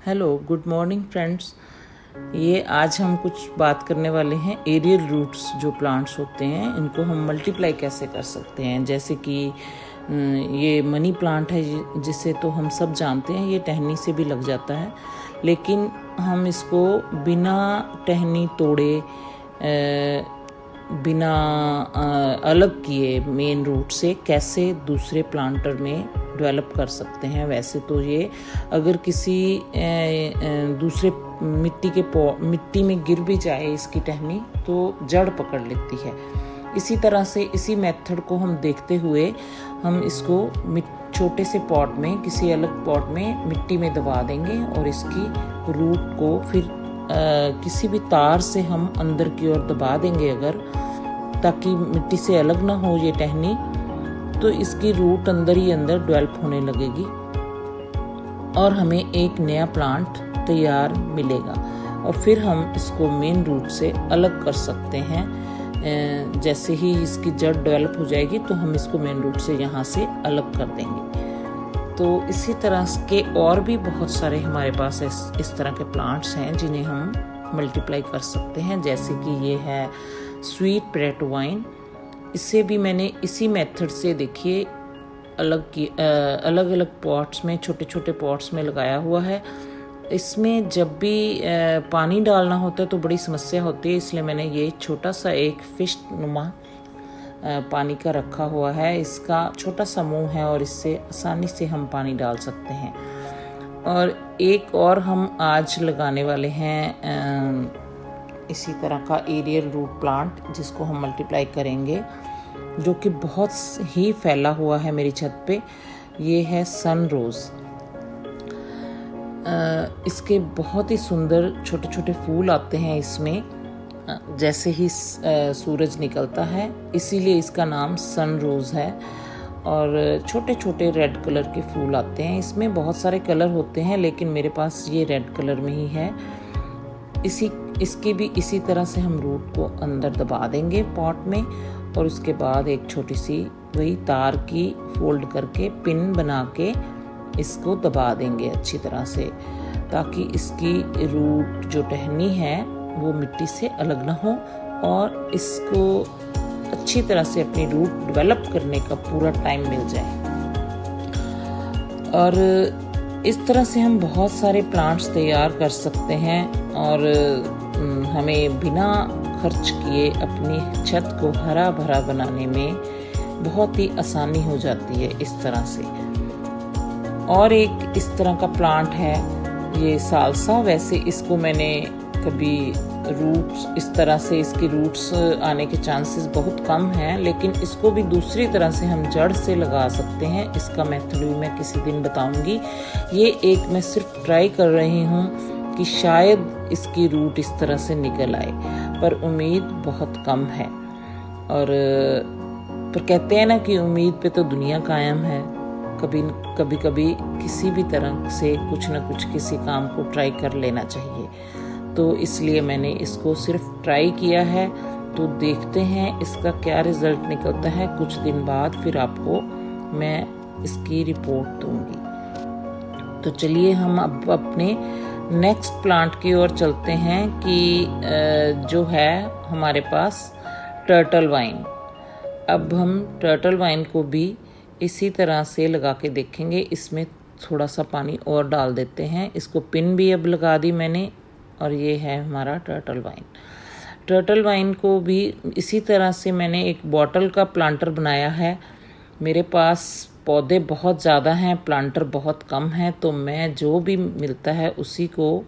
Hello, good morning friends. ये आज हम कुछ बात करने वाले हैं एरियल रूट्स जो प्लांट्स होते हैं, इनको हम मल्टीप्लाई कैसे कर सकते हैं। जैसे कि ये मनी प्लांट है जिसे तो हम सब जानते हैं, ये टहनी से भी लग जाता है, लेकिन हम इसको बिना टहनी तोड़े बिना अलग किए मेन रूट से कैसे दूसरे प्लांटर में डेवलप कर सकते हैं। वैसे तो ये अगर किसी दूसरे मिट्टी में गिर भी जाए इसकी टहनी तो जड़ पकड़ लेती है। इसी तरह से इसी मेथड को हम देखते हुए हम इसको छोटे से पॉट में, किसी अलग पॉट में मिट्टी में दबा देंगे और इसकी रूट को फिर किसी भी तार से हम अंदर की ओर दबा देंगे अगर, ताकि मिट्टी से अलग ना हो ये टहनी, तो इसकी रूट अंदर ही अंदर डेवलप होने लगेगी और हमें एक नया प्लांट तैयार मिलेगा। और फिर हम इसको मेन रूट से अलग कर सकते हैं। जैसे ही इसकी जड़ डेवलप हो जाएगी तो हम इसको मेन रूट से यहाँ से अलग कर देंगे। तो इसी तरह के और भी बहुत सारे हमारे पास इस तरह के प्लांट्स हैं जिन्हें हम मल्टीप्लाई कर सकते हैं। जैसे कि ये है स्वीट पोटैटो वाइन। इसे भी मैंने इसी मेथड से देखिए अलग अलग पॉट्स में, छोटे छोटे पॉट्स में लगाया हुआ है। इसमें जब भी पानी डालना होता है तो बड़ी समस्या होती है, इसलिए मैंने ये छोटा सा एक फिश नुमा पानी का रखा हुआ है। इसका छोटा सा मुंह है और इससे आसानी से हम पानी डाल सकते हैं। और एक और हम आज लगाने वाले हैं इसी तरह का एरियल रूट प्लांट, जिसको हम मल्टीप्लाई करेंगे, जो कि बहुत ही फैला हुआ है मेरी छत पे। ये है सन रोज़। इसके बहुत ही सुंदर छोटे छोटे फूल आते हैं इसमें जैसे ही सूरज निकलता है, इसीलिए इसका नाम सन रोज़ है। और छोटे छोटे रेड कलर के फूल आते हैं। इसमें बहुत सारे कलर होते हैं, लेकिन मेरे पास ये रेड कलर में ही है। इसके भी इसी तरह से हम रूट को अंदर दबा देंगे पॉट में, और उसके बाद एक छोटी सी वही तार की फोल्ड करके पिन बना के इसको दबा देंगे अच्छी तरह से, ताकि इसकी रूट जो टहनी है वो मिट्टी से अलग ना हो और इसको अच्छी तरह से अपनी रूट डेवलप करने का पूरा टाइम मिल जाए। और इस तरह से हम बहुत सारे प्लांट्स तैयार कर सकते हैं और हमें बिना खर्च किए अपनी छत को हरा भरा बनाने में बहुत ही आसानी हो जाती है इस तरह से। और एक इस तरह का प्लांट है ये सालसा। वैसे इसको मैंने कभी रूट्स इस तरह से, इसकी रूट्स आने के चांसेस बहुत कम हैं, लेकिन इसको भी दूसरी तरह से हम जड़ से लगा सकते हैं। इसका मेथड भी मैं किसी दिन बताऊंगी। ये एक मैं सिर्फ ट्राई कर रही हूँ कि शायद इसकी रूट इस तरह से निकल आए, पर उम्मीद बहुत कम है। और पर कहते हैं ना कि उम्मीद पे तो दुनिया कायम है। कभी किसी भी तरह से कुछ न कुछ किसी काम को ट्राई कर लेना चाहिए। तो इसलिए मैंने इसको सिर्फ ट्राई किया है, तो देखते हैं इसका क्या रिजल्ट निकलता है। कुछ दिन बाद फिर आपको मैं इसकी रिपोर्ट दूंगी। तो चलिए हम अब अपने नेक्स्ट प्लांट की ओर चलते हैं कि जो है हमारे पास टर्टल वाइन। अब हम टर्टल वाइन को भी इसी तरह से लगा के देखेंगे। इसमें थोड़ा सा पानी और डाल देते हैं। इसको पिन भी अब लगा दी मैंने, और ये है हमारा टर्टल वाइन। टर्टल वाइन को भी इसी तरह से मैंने एक बॉटल का प्लांटर बनाया है। मेरे पास पौधे बहुत ज़्यादा हैं, प्लांटर बहुत कम हैं, तो मैं जो भी मिलता है उसी को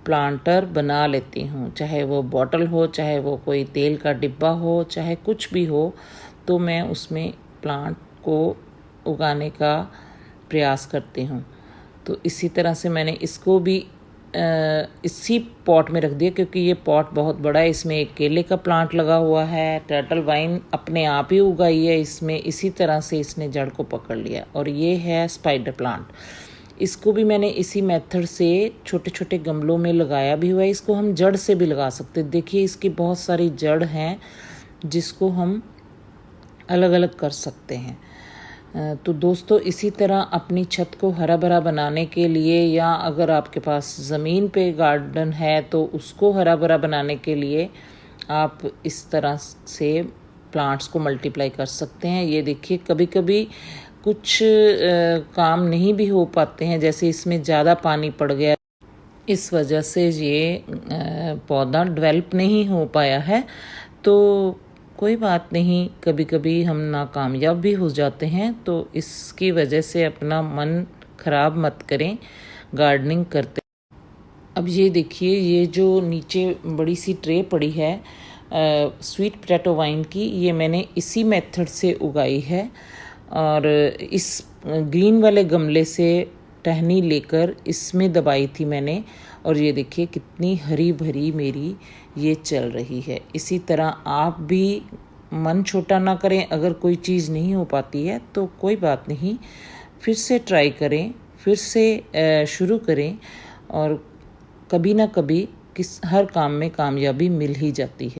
प्लांटर बना लेती हूँ। चाहे वो बॉटल हो, चाहे वो कोई तेल का डिब्बा हो, चाहे कुछ भी हो, तो मैं उसमें प्लांट को उगाने का प्रयास करती हूँ। तो इसी तरह से मैंने इसको भी इसी पॉट में रख दिया, क्योंकि ये पॉट बहुत बड़ा है। इसमें एक केले का प्लांट लगा हुआ है। टर्टल वाइन अपने आप ही उगाई है इसमें। इसी तरह से इसने जड़ को पकड़ लिया। और ये है स्पाइडर प्लांट। इसको भी मैंने इसी मेथड से छोटे छोटे गमलों में लगाया भी हुआ है। इसको हम जड़ से भी लगा सकते हैं। देखिए इसकी बहुत सारी जड़ हैं जिसको हम अलग अलग कर सकते हैं। तो दोस्तों इसी तरह अपनी छत को हरा भरा बनाने के लिए, या अगर आपके पास ज़मीन पे गार्डन है तो उसको हरा भरा बनाने के लिए आप इस तरह से प्लांट्स को मल्टीप्लाई कर सकते हैं। ये देखिए, कभी कभी कुछ काम नहीं भी हो पाते हैं, जैसे इसमें ज़्यादा पानी पड़ गया, इस वजह से ये पौधा डेवलप नहीं हो पाया है। तो कोई बात नहीं, कभी कभी हम नाकामयाब भी हो जाते हैं, तो इसकी वजह से अपना मन ख़राब मत करें गार्डनिंग करते। अब ये देखिए, ये जो नीचे बड़ी सी ट्रे पड़ी है स्वीट पोटैटो वाइन की, ये मैंने इसी मेथड से उगाई है। और इस ग्रीन वाले गमले से टहनी लेकर इसमें दबाई थी मैंने, और ये देखिए कितनी हरी भरी मेरी ये चल रही है। इसी तरह आप भी मन छोटा ना करें, अगर कोई चीज़ नहीं हो पाती है तो कोई बात नहीं, फिर से ट्राई करें, फिर से शुरू करें, और कभी ना कभी हर काम में कामयाबी मिल ही जाती है।